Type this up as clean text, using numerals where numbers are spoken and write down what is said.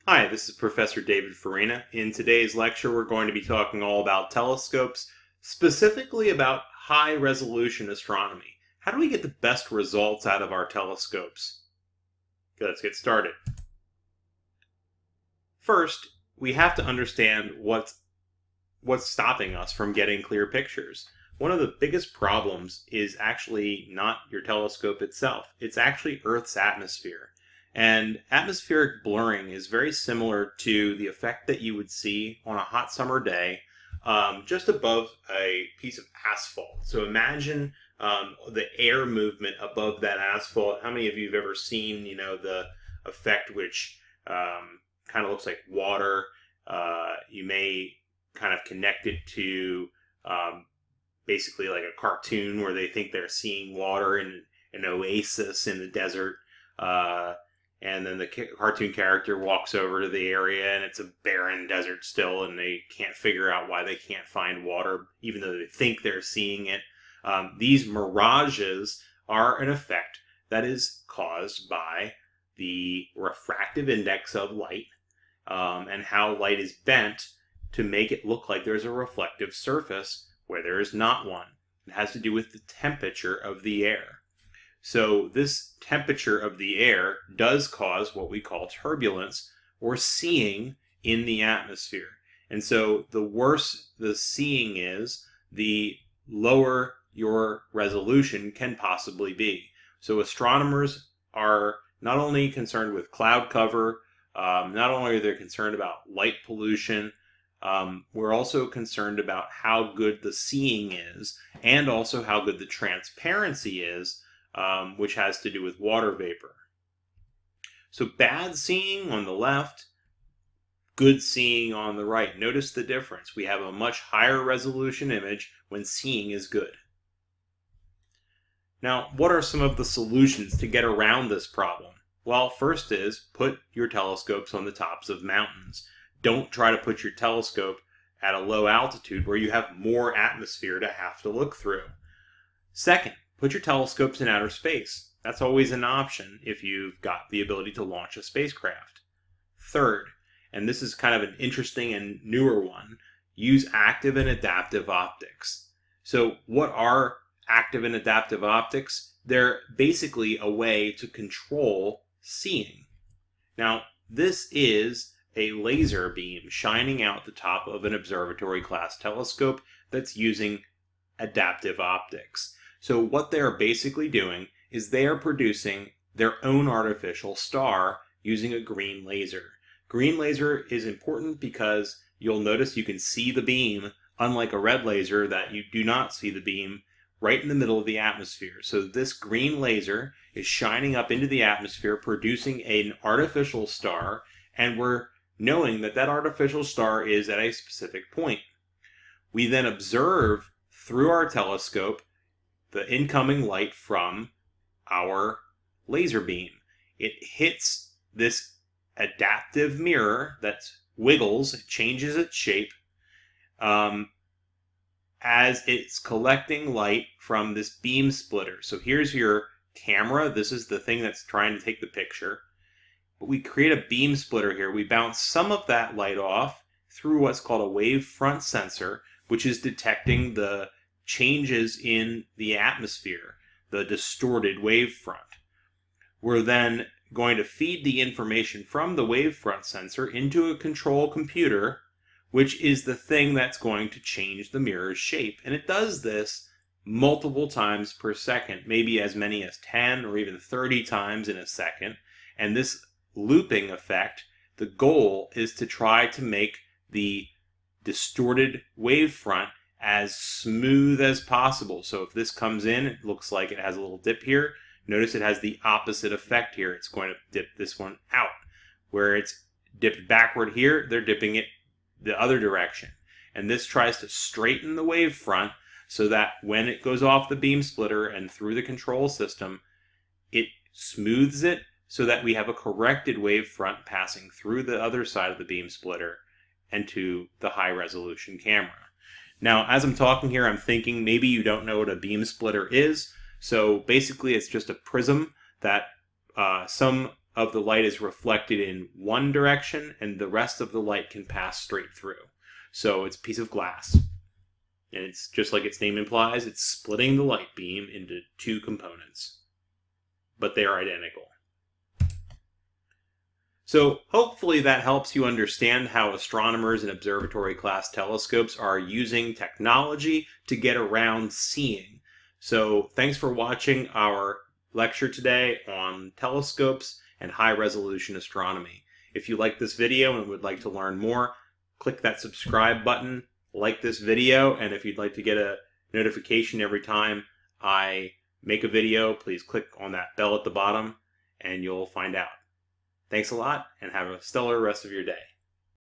Hi, this is Professor David Farina. In today's lecture, we're going to be talking all about telescopes, specifically about high-resolution astronomy. How do we get the best results out of our telescopes? Okay, let's get started. First, we have to understand what's stopping us from getting clear pictures. One of the biggest problems is actually not your telescope itself. It's actually Earth's atmosphere. And atmospheric blurring is very similar to the effect that you would see on a hot summer day just above a piece of asphalt. So imagine the air movement above that asphalt. How many of you have ever seen, the effect which kind of looks like water? You may kind of connect it to basically like a cartoon where they think they're seeing water in an oasis in the desert. And then the cartoon character walks over to the area and it's a barren desert still, and they can't figure out why they can't find water, even though they think they're seeing it. These mirages are an effect that is caused by the refractive index of light and how light is bent to make it look like there's a reflective surface where there is not one. It has to do with the temperature of the air. So this temperature of the air does cause what we call turbulence or seeing in the atmosphere. And so the worse the seeing is, the lower your resolution can possibly be. So astronomers are not only concerned with cloud cover, not only are they concerned about light pollution, we're also concerned about how good the seeing is and also how good the transparency is, which has to do with water vapor. So bad seeing on the left, good seeing on the right. Notice the difference. We have a much higher resolution image when seeing is good. Now, what are some of the solutions to get around this problem? Well, first is put your telescopes on the tops of mountains. Don't try to put your telescope at a low altitude where you have more atmosphere to have to look through. Second, put your telescopes in outer space. That's always an option if you've got the ability to launch a spacecraft. Third, and this is kind of an interesting and newer one, use active and adaptive optics. So what are active and adaptive optics? They're basically a way to control seeing. Now, this is a laser beam shining out the top of an observatory class telescope that's using adaptive optics. So what they're basically doing is they are producing their own artificial star using a green laser. Green laser is important because you'll notice you can see the beam, unlike a red laser that you do not see the beam right in the middle of the atmosphere. So this green laser is shining up into the atmosphere, producing an artificial star, and we're knowing that that artificial star is at a specific point. We then observe through our telescope the incoming light from our laser beam. It hits this adaptive mirror that wiggles, it changes its shape as it's collecting light from this beam splitter. So here's your camera. This is the thing that's trying to take the picture. But we create a beam splitter here. We bounce some of that light off through what's called a wave front sensor, which is detecting the changes in the atmosphere, the distorted wavefront. We're then going to feed the information from the wavefront sensor into a control computer, which is the thing that's going to change the mirror's shape. And it does this multiple times per second, maybe as many as 10 or even 30 times in a second. And this looping effect, the goal is to try to make the distorted wavefront as smooth as possible. So if this comes in, it looks like it has a little dip here. Notice it has the opposite effect here. It's going to dip this one out. Where it's dipped backward here, they're dipping it the other direction. And this tries to straighten the wavefront so that when it goes off the beam splitter and through the control system, it smooths it so that we have a corrected wavefront passing through the other side of the beam splitter and to the high resolution camera. Now, as I'm talking here, I'm thinking maybe you don't know what a beam splitter is. So basically, it's just a prism that some of the light is reflected in one direction and the rest of the light can pass straight through. So it's a piece of glass. And it's just like its name implies, it's splitting the light beam into two components. But they are identical. So hopefully that helps you understand how astronomers and observatory class telescopes are using technology to get around seeing. So thanks for watching our lecture today on telescopes and high-resolution astronomy. If you like this video and would like to learn more, click that subscribe button, like this video, and if you'd like to get a notification every time I make a video, please click on that bell at the bottom and you'll find out. Thanks a lot and have a stellar rest of your day.